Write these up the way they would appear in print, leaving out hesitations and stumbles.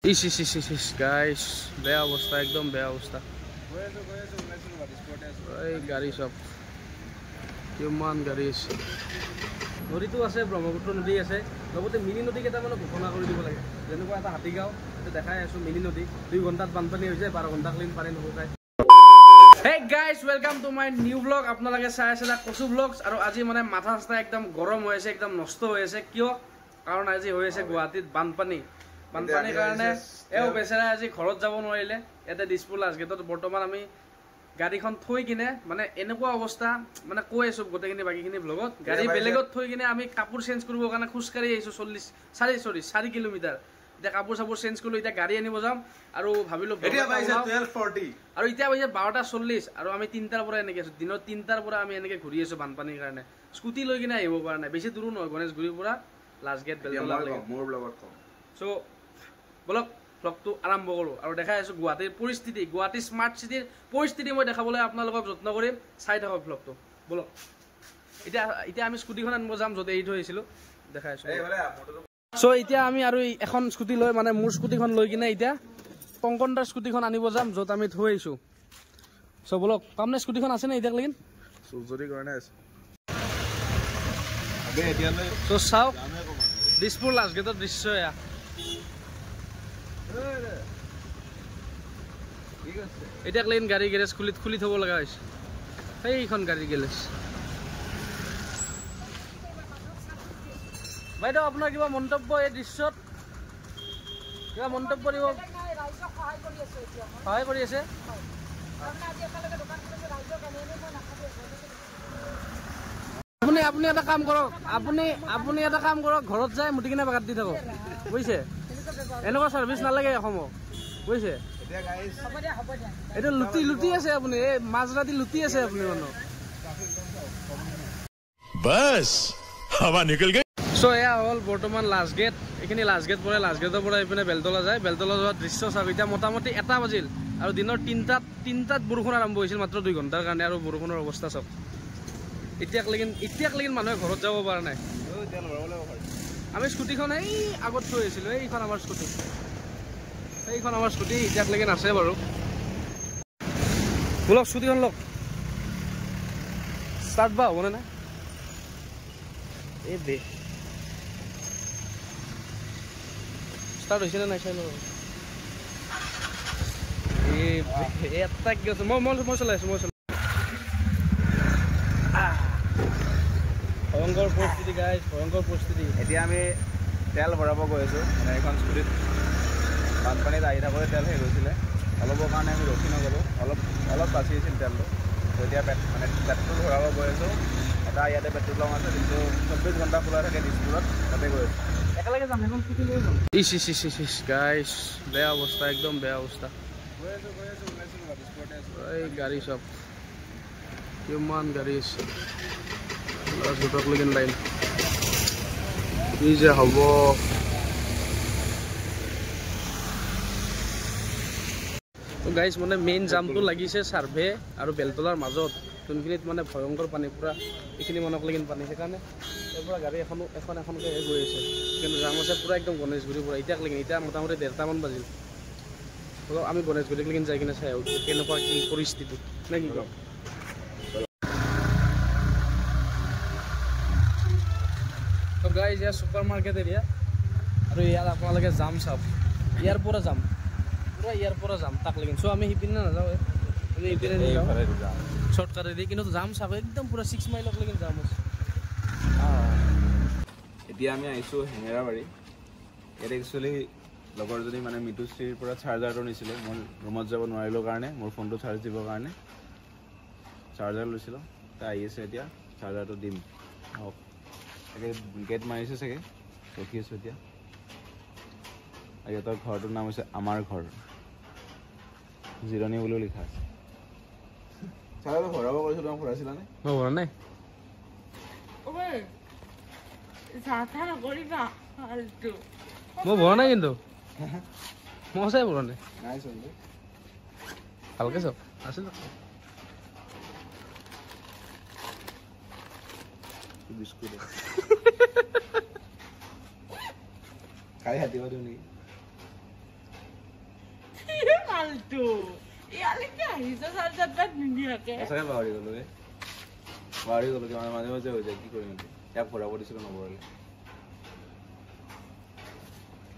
Guys বেয়া অৱস্থা একদম বেয়া অৱস্থা এই গাড়ী সব কিমান গাড়ী আছে নদীটো আছে ব্ৰহ্মপুত্ৰ নদী আছে লগতে মিনি নদী কেইটামানো ঘোষণা কৰি দিব লাগে যেনেকুৱা এটা হাতীগাঁও এটা দেখাই আছো মিনি নদী 2 ঘণ্টাত বানপানী হৈ যায় 12 ঘণ্টা ক্লিন পানী নুশুকায় Hey guys, welcome to my new vlog. আপোনালোকে চাই আছে কচু vlogs আৰু আজি মানে মাথা চাস্তা একদম গৰম হৈ আছে একদম নষ্ট হৈ আছে কিয় কাৰণ আজি হৈ আছে গুৱাহাটীত বানপানীৰ কাৰণে এও বেচেৰা আজি ঘৰত যাব নোৱাৰিলে এতে দিছপুৰ লাষ্ট গেটত বৰ্তমান আমি গাড়ীখন থৈ কিনে মানে এনেকুৱা অৱস্থা মানে কৈ আছো গোটেইখিনি বাকিখিনি vlogত গাড়ী বেলেগত থৈ কিনে আমি কাপোৰ চেঞ্জ কৰিব কাৰণে খুচকাৰি আহিছো 4 কিলোমিটাৰ এটা কাপোৰ সাপোৰ চেঞ্জ কৰিলো এটা গাড়ী আনিব যাম আৰু ভাবিলো এতিয়া পাইছে 12:40 আৰু এতিয়া পাইছে 12:40 আৰু আমি 3টাৰ পৰা এনেকে আছো দিনৰ 3টাৰ পৰা আমি এনেকে ঘূৰি আছো বানপানীৰ কাৰণে স্কুটি লৈ কিনে আহিব পৰা নাই বেছি দূৰ নহয় গণেশগুৰিৰ পৰা লাষ্ট গেট বেলতলা মোৰ ব্লগত কম সো বলক ব্লগটো আৰম্ভ কৰো আৰু দেখাই আছো গুৱাহাটীৰ পৰিস্থিতি গুৱাহাটী স্মাৰ্ট সিটিৰ পৰিস্থিতি মই দেখাবলৈ আপোনালোকক যত্ন কৰিম চাই থাকক ব্লগটো বলক এতিয়া আমি স্কুটিখন আনিব যাম যতে এৰি থৈ আহিছিলো দেখাই আছো সো এতিয়া আমি আৰু এখন স্কুটি লৈ মানে মোৰ স্কুটিখন লৈ কিনে এতিয়া কংকনদাৰ স্কুটিখন আনিব যাম যত আমি থৈ আহিছো সো বলক কামনে স্কুটিখন আছে নে এতিয়া লাগিন সুজৰি কাৰণে আছে আবে এতিয়া লৈ সো চাও দিছপুৰ লাষ্ট গেটৰ দৃশ্য এয়া এতিয়া লাগিন গাড়ী গেৰেজ খুলি থব লগা হৈছে সেইখন গাড়ী গেৰেজ বাইদেউ আপোনাৰ কিবা মন্তব্য এই দৃশ্যত কিবা মন্তব্য দিব সহায় কৰি আছে আপুনি এটা কাম কৰক আপুনি এটা কাম কৰক ঘৰত যায় মুটি কিনে বাগাত দি থাকক বুজিছে এনেকুৱা চাৰ্ভিচ নালাগে অসমত বুজিছে এইটো লুটি আছে আপুনি এই মাজৰাতি লুটি আছে আপুনি মানুহ বস হাৱা নিকল গই সো এয়া হ'ল বৰ্তমান লাষ্ট গেট এইখিনি লাষ্ট গেট পৰে লাষ্ট গেটৰ পৰা এইপিনে বেলতলা যায় বেলতলা যোৱা দৃশ্য চাওক এতিয়া মোটামুটি 1 বাজিল আৰু দিনৰ 3টাত বৰষুণ আৰম্ভ হৈছিল মাত্ৰ 2 ঘণ্টাৰ কাৰণে আৰু বৰষুণৰ অৱস্থা চাওক এতিয়াক লাগিন মানুহে ঘৰত যাব পৰা নাই আমি স্কুটিখন এই আগত থৈ আহিছিলোঁ এইখন আমাৰ স্কুটি এতিয়াক লাগিন আছে বাৰু বলক স্কুটিখন লওক ষ্টাৰ্ট বা হ'বনে নাই এই বে ষ্টাৰ্ট হৈছে নে নাই চাই লওক এটা কি আছে মই চলাই আছো ভয়ংকৰ পৰিস্থিতি গাইজ ভয়ংকৰ পৰিস্থিতি এতিয়া আমি তেল ভৰাব গৈ আছো মানে এখন স্কুটিত বানপানীত আহি থাকোঁতে তেল শেষ হৈছিলে অলপৰ কাৰণে আমি ৰখি নগ'লোঁ অলপ বাচি আছিল তেলটো তো এতিয়া মানে পেট্ৰল ভৰাব গৈ আছোঁ এটা ইয়াতে পেট্ৰল পাম্প আছে কিন্তু 24 ঘণ্টা খোলা থাকে দিছপুৰত তাতে গৈ আছোঁ একেলগে যাম এখন স্কুটি লৈ যাম গাইজ বেয়া অৱস্থা একদম বেয়া অৱস্থা এই গাড়ী সব কিমান গাড়ী আছে লাইন কি যে হ'ব গাইজ মানে মেইন জামটো লাগিছে চাৰ্ভে আৰু বেলতলাৰ মাজত যোনখিনিত মানে ভয়ংকৰ পানী পুৰা এইখিনি মানক লাগিন পানী সেইকাৰণে তাৰ পৰা গাড়ী এখনকৈ গৈ আছে কিন্তু জাম আছে পুৰা একদম গণেশগুৰিৰ পৰা এতিয়া মোটামুটি 1:30মান বাজিল আমি গণেশগুৰিক লাগিন যাই কিনে চাই আহোঁ কেনেকুৱা কি পৰিস্থিতি নে কি কওঁ তো গাইজ ইয়াৰ ছুপাৰ মাৰ্কেট এৰিয়া আৰু ইয়াত আপোনালোকে যাম চাওক ইয়াৰ পৰা যাম তাক লাগিন চ' আমি সিপিনে নাযাওঁ এইপিনে যাওঁ শ্বৰ্টকাটেদি কিন্তু যাম চাব একদম পুৰা 6 মাইলক লাগিন যাম আছে এতিয়া আমি আহিছোঁ হেঙেৰাবাৰী ইয়াত একচুৱেলি লগৰজনী মানে মিতুশ্ৰীৰ পৰা চাৰ্জাৰটো নিছিলোঁ মই ৰুমত যাব নোৱাৰিলোঁ কাৰণে মোৰ ফোনটো চাৰ্জ দিবৰ কাৰণে চাৰ্জাৰ লৈছিলোঁ তাই আহি আছে এতিয়া চাৰ্জাৰটো দিম হওক তাকে গেট মাৰিছে চাগে ৰখি আছোঁ এতিয়া ইহঁতৰ ঘৰটোৰ নাম হৈছে আমাৰ ঘৰ জিৰণি বুলিও লিখা আছে চাৰ্জাৰটো ভৰাব কৰিছোঁ তোমাক ভৰাইছিলানে মই ভৰা নাই মই ভৰা নাই কিন্তু মই সঁচাই ভৰা নাই ভালকৈ চাওক আছিল বিস্কুট খাই হাতিব দিওঁ নেকি ফালতু ইয়ালৈকে আহিছে চাৰ্জাৰডাল নিদিয়াকে সঁচাকৈ পাহৰি গ'লো মাজে মাজে হৈ যায় কি কৰিম ইয়াক ভৰাব দিছিলোঁ নভৰালে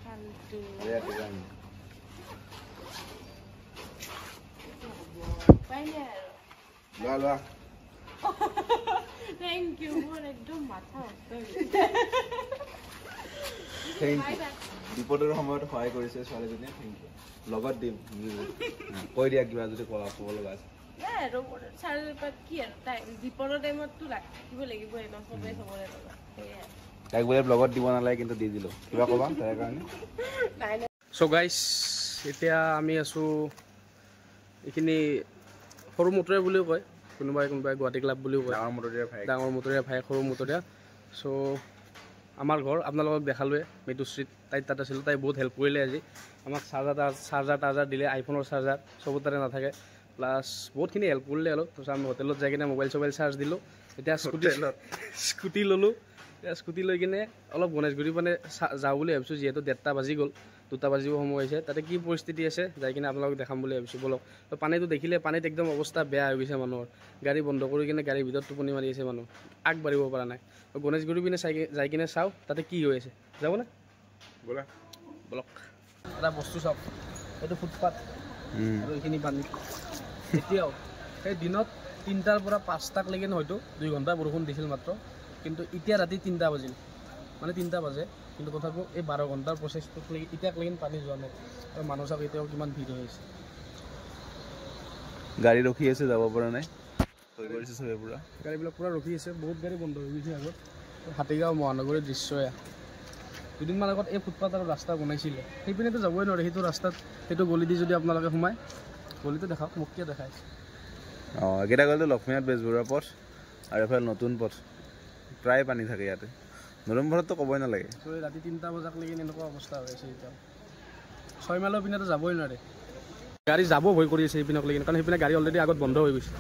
ফালতু পাইলে আৰু লোৱা Thank you. More ekdom matha. Thank you. বিপদৰ সময়ত সহায় কৰিছে ছোৱালীজনীয়ে থেংক ইউ লগত দিম কৈ দিয়া কিবা যদি ক'ব লগা আছে কি আৰু তাই বিপদৰ টাইমততো থাকিব লাগিব চবেই চবৰে লগত তাইক বোলে লগত দিব নালাগে কিন্তু দি দিলোঁ কিবা ক'বা তাৰ কাৰণে চ' গাইজ এতিয়া আমি আছোঁ এইখিনি সৰু মটৰে বুলিও কয় কোনোবাই গুৱাহাটী ক্লাব বুলিও কয় ডাঙৰ মটৰীয়া ভাই সৰু মটৰীয়া চ' আমাৰ ঘৰ আপোনালোকক দেখালোৱে মিতুশ্ৰীত তাইৰ তাত আছিলোঁ তাই বহুত হেল্প কৰিলে আজি আমাক চাৰ্জাৰ দিলে আইফোনৰ চাৰ্জাৰ চব তাতে নাথাকে প্লাছ বহুতখিনি হেল্প কৰিলে আৰু তাৰপিছত আমি হোটেলত যাই কিনে মোবাইল চাৰ্জ দিলোঁ এতিয়া স্কুটি ল'লোঁ এতিয়া স্কুটি লৈ কিনে অলপ গণেশগুৰি মানে যাওঁ বুলি ভাবিছোঁ যিহেতু 1:30 বাজি গ'ল 2টা বাজিব সময় হৈছে তাতে কি পৰিস্থিতি আছে যাই কিনে আপোনালোকক দেখাম বুলি ভাবিছোঁ বলক তো পানীটো দেখিলে পানীত একদম অৱস্থা বেয়া হৈ গৈছে মানুহৰ গাড়ী বন্ধ কৰি কিনে গাড়ীৰ ভিতৰত টোপনি মাৰি আছে মানুহ আগবাঢ়িব পৰা নাই তো গণেশগুৰি পিনে যাই কিনে চাওঁ তাতে কি হৈ আছে যাবনে বলক এটা বস্তু চাওক এইটো ফুটপাথ আৰু এইখিনি পানী এতিয়াও সেই দিনত 3টাৰ পৰা 5টাক লৈকে হয়তো 2 ঘণ্টা বৰষুণ দিছিল মাত্ৰ কিন্তু এতিয়া ৰাতি 3টা বাজিল মানে 3টা বাজে কিন্তু তথাপিও এই 12 ঘণ্টাৰ প্ৰচেছটোক লাগি এতিয়ালৈকে পানী যোৱা নাই আৰু মানুহ চাওক এতিয়াও কিমান ভিৰ হৈ আছে গাড়ী ৰখি আছে যাব পৰা নাই হৈ গৈছে চবে পুৰা গাড়ীবিলাক পুৰা ৰখি আছে বহুত গাড়ী বন্ধ হৈ গৈছে আগত হাতীগাঁও মহানগৰীৰ দৃশ্য এয়া দুদিনমান আগত এই ফুটপাথ আৰু ৰাস্তা বনাইছিলে সেইপিনেতো যাবই নোৱাৰে সেইটো ৰাস্তাত সেইটো গলি দি যদি আপোনালোকে সোমায় গলিটো দেখাওক মোক কিয় দেখাইছে একেইটা গলিটো লক্ষ্মীনাথ বেজবৰুৱা পথ আৰু এফালে নতুন পথ প্ৰায় পানী থাকে ইয়াতে নতুন পথততো ক'বই নালাগে ৰাতি 3টা বজাক লৈকে এনেকুৱা অৱস্থা হৈ আছে এতিয়া 6 মাইলৰ পিনেতো যাবই নোৱাৰে গাড়ী যাব ভয় কৰি আছে এইপিনক লৈকে কাৰণ সেইপিনে গাড়ী অলৰেডি আগত বন্ধ হৈ গৈছে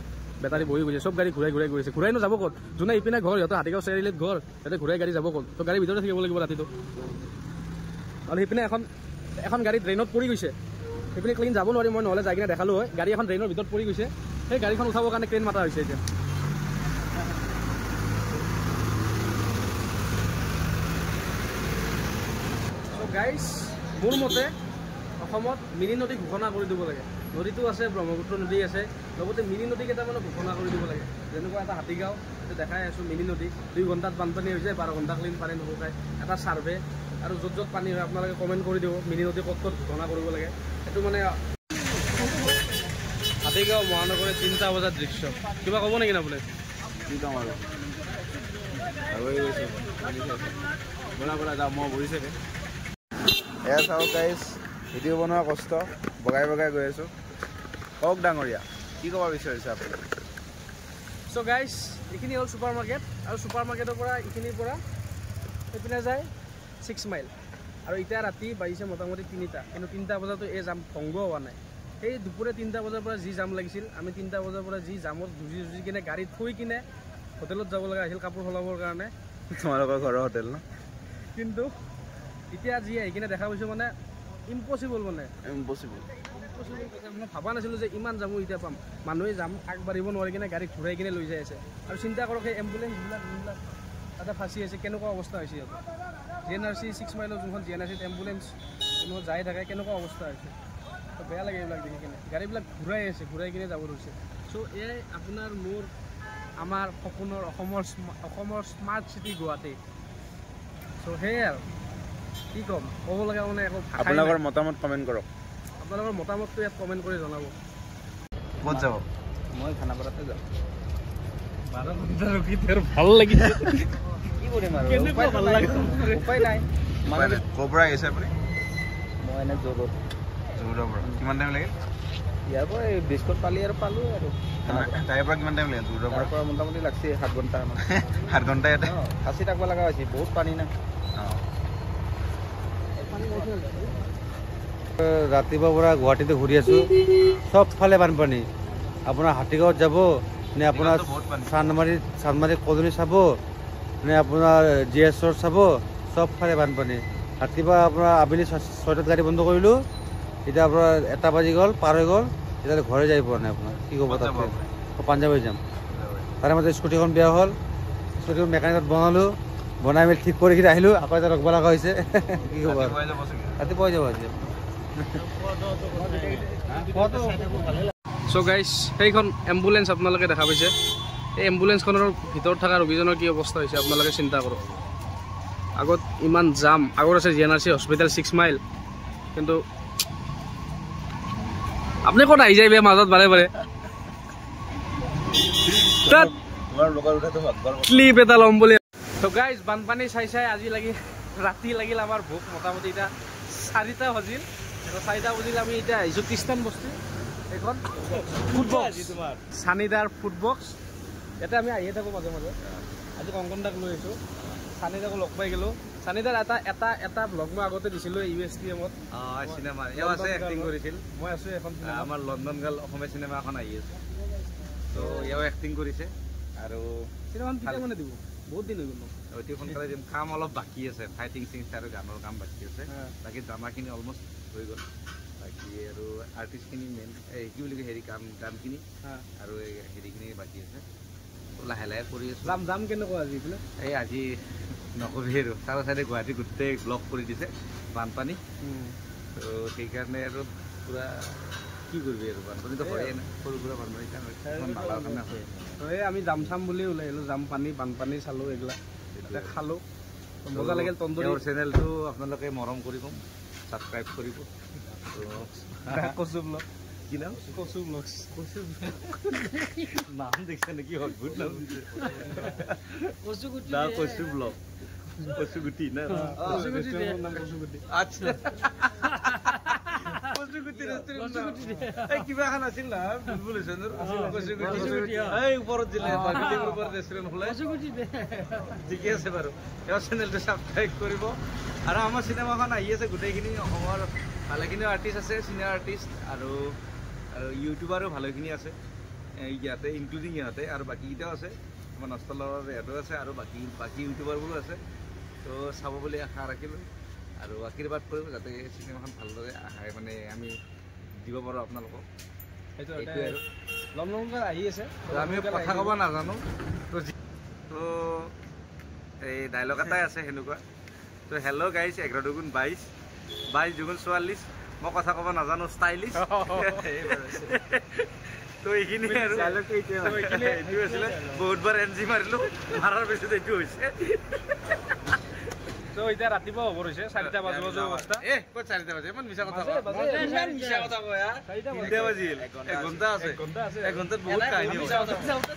বেটাৰী বহি গৈছে চব গাড়ী ঘূৰাই গৈ আছে ঘূৰাই যাব ক'ত যোনে এইপিনে ঘৰ সিহঁতৰ হাতীগাঁও চাৰিআলিত ঘৰ সিহঁতে ঘূৰাই গাড়ী যাব ক'ত তো গাড়ীৰ ভিতৰতে থাকিব লাগিব ৰাতিটো আৰু সেইপিনে এখন গাড়ী ড্ৰেইনত পৰি গৈছে সেইপিনে ক্লিন যাব নোৱাৰি মই নহ'লে যাই কিনে দেখালোঁ হয় গাড়ী এখন ড্ৰেইনৰ ভিতৰত পৰি গৈছে সেই গাড়ীখন উঠাবৰ কাৰণে ক্ৰেন মাতা হৈছে এতিয়া গাইজ মোৰ মতে অসমত মিনি নদী ঘোষণা কৰি দিব লাগে নদীটো আছে ব্ৰহ্মপুত্ৰ নদী আছে লগতে মিনি নদী কেইটামানো ঘোষণা কৰি দিব লাগে যেনেকুৱা এটা হাতীগাঁও দেখাই আছোঁ মিনি নদী 2 ঘণ্টাত বানপানী হৈ যায় 12 ঘণ্টা ক্লিন পানী নুশুকায় এটা ছাৰ্ভে আৰু য'ত পানী হয় আপোনালোকে কমেণ্ট কৰি দিব মিনি নদী ক'ত ঘোষণা কৰিব লাগে সেইটো মানে হাতীগাঁও মহানগৰীৰ 3টা বজাত দৃশ্য কিবা ক'ব নেকি আপুনি কি কাম আৰু মই বহিছে এয়া চাওক গাইজ ভিডিঅ' বনোৱা কষ্ট বগাই গৈ আছোঁ কওক ডাঙৰীয়া কি ক'ব বিচাৰিছে আপুনি চ' গাইজ এইখিনি হ'ল ছুপাৰ মাৰ্কেট আৰু ছুপাৰ মাৰ্কেটৰ পৰা এইখিনিৰ পৰা সেইপিনে যায় 6 মাইল আৰু এতিয়া ৰাতি বাজিছে মোটামুটি 3টা কিন্তু 3টা বজাতো এই জাম ভংগ হোৱা নাই সেই দুপৰীয়া 3টা বজাৰ পৰা যি জাম লাগিছিল আমি 3টা বজাৰ পৰা যি জামত যুঁজি কিনে গাড়ী থৈ কিনে হোটেলত যাব লগা হৈছিল কাপোৰ সলাবৰ কাৰণে তোমালোকৰ ঘৰৰ হোটেল ন কিন্তু এতিয়া যি আহি কিনে দেখা পাইছোঁ মানে ইম্পচিবল মানে মই ভাবা নাছিলোঁ যে ইমান জামো এতিয়া পাম মানুহে জাম আগবাঢ়িব নোৱাৰি কিনে গাড়ী ঘূৰাই কিনে লৈ যাই আছে আৰু চিন্তা কৰক সেই এম্বুলেঞ্চবিলাক তাতে ফাঁচি আছে কেনেকুৱা অৱস্থা হৈছে সিহঁতৰ GNRC 6 মাইলৰ যোনখন GNRCত এম্বুলেঞ্চ যোনখন যাই থাকে কেনেকুৱা অৱস্থা হৈছে তো বেয়া লাগে এইবিলাক দেখি কিনে গাড়ীবিলাক ঘূৰাই কিনে যাব ধৰিছে চ' এয়াই আপোনাৰ মোৰ আমাৰ সপোনৰ অসমৰ স্মাৰ্ট চিটি গুৱাহাটী চ' সেয়াই আৰু কি ক'ম ক'ব লগা মানে একো আপোনালোকৰ মতামত কমেণ্ট কৰক আপোনালোকৰ মতামতটো ইয়াত কমেণ্ট কৰি জনাব ক'ত যাব মই খানাপাৰাতে যাম 12 ঘণ্টা ৰখি ভাল লাগিছে কি কৰিম আৰু উপায় নাই ক'ৰ পৰা আহিছে আপুনি মই এনে জোৰৰ পৰা কিমান টাইম লাগিল ইয়াৰ পৰা এই বিস্কুট পালি আৰু পালোঁ আৰু তাইৰ পৰা কিমান টাইম লাগিল জোৰৰ পৰা মোটামুটি লাগছে 7 ঘণ্টা 7 ঘণ্টা ইয়াতে ফাঁচি থাকিব লগা হৈছে বহুত পানী না ৰাতিপুৱাৰ পৰা গুৱাহাটীতে ঘূৰি আছোঁ চবফালে বানপানী আপোনাৰ হাতীগাঁৱত যাব নে আপোনাৰ চান্দমাৰী কলনী চাব নে আপোনাৰ GS চাব চবফালে বানপানী ৰাতিপুৱা আপোনাৰ আবেলি 6টাত গাড়ী বন্ধ কৰিলোঁ এতিয়া আপোনাৰ 1টা বাজি গ'ল, পাৰ হৈ গ'ল, এতিয়ালৈ ঘৰে যাই পোৱা নাই আপোনাৰ। কি ক'ব তাতে? পাঞ্জাৱী যাম। তাৰে মাজতে স্কুটিখন বেয়া হ'ল, স্কুটিখন মেকানিকত বনালোঁ, বনাই মেলি ঠিক কৰি আহিলোঁ, আকৌ এটা ৰখিব লগা হৈছে। কি ক'ব ৰাতিপুৱাই যাব আজি। চ' গাইজ সেইখন এম্বুলেঞ্চ আপোনালোকে দেখা পাইছে। এই এম্বুলেঞ্চখনৰ ভিতৰত থকা ৰোগীজনৰ কি অৱস্থা হৈছে আপোনালোকে চিন্তা কৰক। আগত ইমান জাম, আগত আছে GNRC হস্পিটেল 6 মাইল, কিন্তু আপুনি ক'ত আহি যায় বে মাজত বাৰে বাৰে? ক্লিপ এটা ল'ম বুলি। ত' গাইজ বানপানী চাই চাই আজি ৰাতি লাগিল আমাৰ ভোক। মোটামুটি এতিয়া 4টা বাজিল। 4টা বাজিল আমি এতিয়া আহিছোঁ খ্ৰীষ্টান বস্তি, এইখন ফুডবক্স, চানিদাৰ ফুডবক্স। ইয়াতে আমি আহিয়ে থাকোঁ মাজে মাজে। আজি কংকন দাক লৈ আহিছোঁ, চানিদাকো লগ পাই গ'লোঁ। চানিদাৰ এটা ব্লগ মই আগতে দিছিলোঁ USTM-ত। চিনেমা এও আছে, এক্টিং কৰিছিল। মই আছোঁ এখন আমাৰ লণ্ডন গাৰ্ল অসমীয়া চিনেমা এখন আহি আছে, তো এও এক্টিং কৰিছে। আৰু চিনেমাখন কেতিয়া মানে দিব? বহুত দিন হৈ গ'ল। অতি সোনকালে দিম। কাম অলপ বাকী আছে, ফাইটিং চিন আৰু গানৰ কাম বাকী আছে। বাকী ড্ৰামাখিনি অলমষ্ট হৈ গ'ল। বাকী আৰু আৰ্টিষ্টখিনি মেইন কি বুলি কয় হেৰি কামখিনি আৰু হেৰিখিনি বাকী আছে। লাহে লাহে কৰি আছোঁ। যাম কেনেকুৱা আজি এইফালে? এই আজি নকবি আৰু চাৰে চাইডে গুৱাহাটী গোটেই ব্লক কৰি দিছে বানপানী। তো সেইকাৰণে আৰু পূৰা কি কৰিবি আৰু বানপানীটো হয়েই না, সৰু সুৰা বানপানী কাৰণে হয়। এই আমি যাম চাম বুলি ওলাই আহিলোঁ। যাম বানপানী চালোঁ, এইগিলা খালোঁ, মজা লাগিল। তন্দুৰী চেনেলটো আপোনালোকে মৰম কৰিব, ছাবস্ক্ৰাইব কৰিব। কচু ব্লগ, কি নাম? কচু ব্লগ। নাম দেখিছে নেকি? অদ্ভুত নাম দিছে। কচু ব্লগ, কচুগুটি না? আচ্ছা, কিবা এখন আছিল না বুলবুল হুছেইনৰ ওপৰত দিলে ৰেষ্টুৰেণ্ট খোলে। ঠিকে আছে বাৰু, তেওঁৰ চেনেলটো ছাবস্ক্ৰাইব কৰিব। আৰু আমাৰ চিনেমাখন আহি আছে, গোটেইখিনি অসমৰ ভালেখিনি আৰ্টিষ্ট আছে, চিনিয়ৰ আৰ্টিষ্ট আৰু ইউটিউবাৰো ভালেখিনি আছে ইয়াতে, ইনক্লুডিং ইহঁতে। আৰু বাকীকেইটাও আছে, আমাৰ নষ্টলৰ ইহঁতেও আছে, আৰু বাকী ইউটিউবাৰবোৰো আছে। তো চাব বুলি আশা ৰাখিলোঁ আৰু আশীৰ্বাদ কৰিব যাতে চিনেমাখন ভালদৰে মানে আমি দিব পাৰোঁ আপোনালোকক। সেইটোৱে আৰু লণ্ডনলৈ আহি আছে। আমি কথা ক'ব নাজানো, তো এই ডাইলগ এটাই আছে সেনেকুৱা। তো হেল্ল' গাইজ, 11 দুগুণ 22, 22 দুগুণ 44। মই কথা ক'ব নাজানো, ষ্টাইলিছ। তো এইখিনি আৰু এইটো আছিলে। বহুতবাৰ NG মাৰিলোঁ, মাৰাৰ পিছত এইটো হৈছে। তো এতিয়া ৰাতিপুৱা হ'ব হৈছে 4টা বাজিব অৱস্থা। ক'ত 4টা বাজে? ইমান মিছা কথা কয়। 3টা বাজিল, 1 ঘণ্টা আছে। 1 ঘণ্টাত বহুত কাহিনী হয়।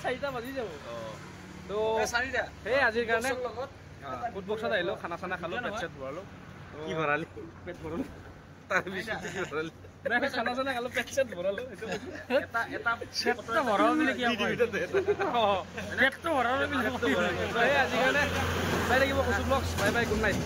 4টা বাজি যাব। তো সেই আজিৰ কাৰণে ফুডবক্সত আহিলোঁ, খানা চানা খালোঁ, পেট চেট ভৰালোঁ। কি ভৰালি? পেট ভৰালোঁ। তাৰপিছত কি ভৰালি? খানা চানা খালোঁ, পেট চেট ভৰালোঁ। পেটটো ভৰাব বুলি কি কয়? পেটটো ভৰাব বুলি। সেই আজিৰ কাৰণে চাই থাকিব কচু blogs. Bye bye, good night.